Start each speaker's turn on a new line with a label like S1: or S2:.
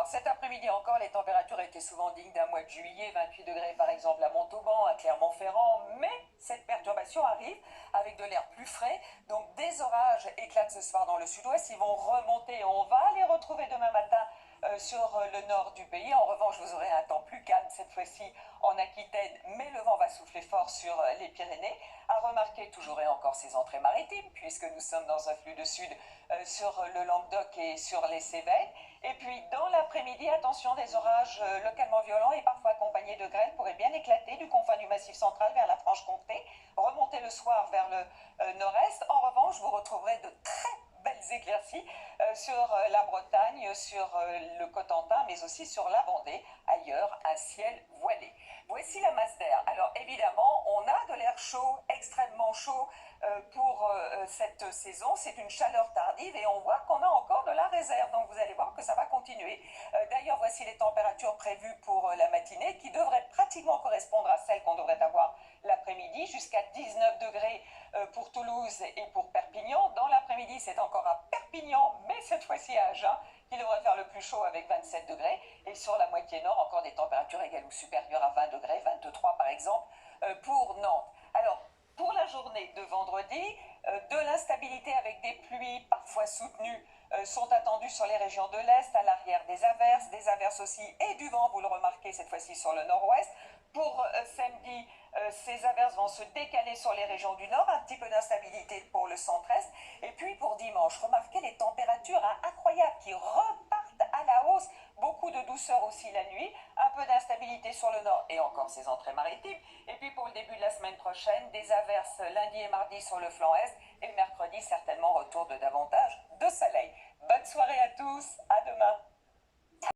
S1: cet après-midi encore, les températures étaient souvent dignes d'un mois de juillet, 28 degrés par exemple à Montauban, à Clermont-Ferrand, mais cette perturbation arrive avec de l'air plus frais, donc des orages éclatent ce soir dans le sud-ouest, ils vont remonter, on va les retrouver demain matin sur le nord du pays. En revanche, vous aurez un temps plus calme cette fois-ci en Aquitaine, mais le vent va souffler fort sur les Pyrénées. À remarquer toujours et encore ces entrées maritimes, puisque nous sommes dans un flux de sud sur le Languedoc et sur les Cévennes. Et puis dans l'après-midi, attention, des orages localement violents et parfois accompagnés de grêle pourraient bien éclater du confin du Massif central vers la Franche-Comté, remonter le soir vers le nord-est. En revanche, vous retrouverez de très belles éclaircies sur la Bretagne, sur le Cotentin, mais aussi sur la Vendée. Ailleurs, un ciel voilé. Voici la masse d'air. Alors évidemment, on a de l'air chaud, extrêmement chaud pour cette saison. C'est une chaleur tardive et on voit qu'on a encore de la réserve. Donc vous allez voir que ça va continuer. D'ailleurs, voici les températures prévues pour la matinée qui devraient pratiquement correspondre à celles qu'on devrait avoir l'après-midi, jusqu'à 19 degrés pour Toulouse et pour Perpignan. Dans l'après-midi, c'est encore à Perpignan, mais cette fois-ci à Agen, qui devrait faire le plus chaud avec 27 degrés. Et sur la moitié nord, encore des températures égales ou supérieures à 20 degrés, 23 par exemple, pour Nantes. Alors, pour la journée de vendredi, de l'instabilité avec des pluies parfois soutenues sont attendues sur les régions de l'Est, à l'arrière des averses aussi et du vent, vous le remarquez cette fois-ci sur le nord-ouest. Pour samedi, ces averses vont se décaler sur les régions du nord, un petit peu d'instabilité pour le centre-est. Et puis pour dimanche, remarquez les températures incroyables qui repartent à la hausse. Beaucoup de douceur aussi la nuit, un peu d'instabilité sur le nord et encore ces entrées maritimes. Et puis pour le début de la semaine prochaine, des averses lundi et mardi sur le flanc est et mercredi certainement retour de davantage de soleil. Bonne soirée à tous, à demain.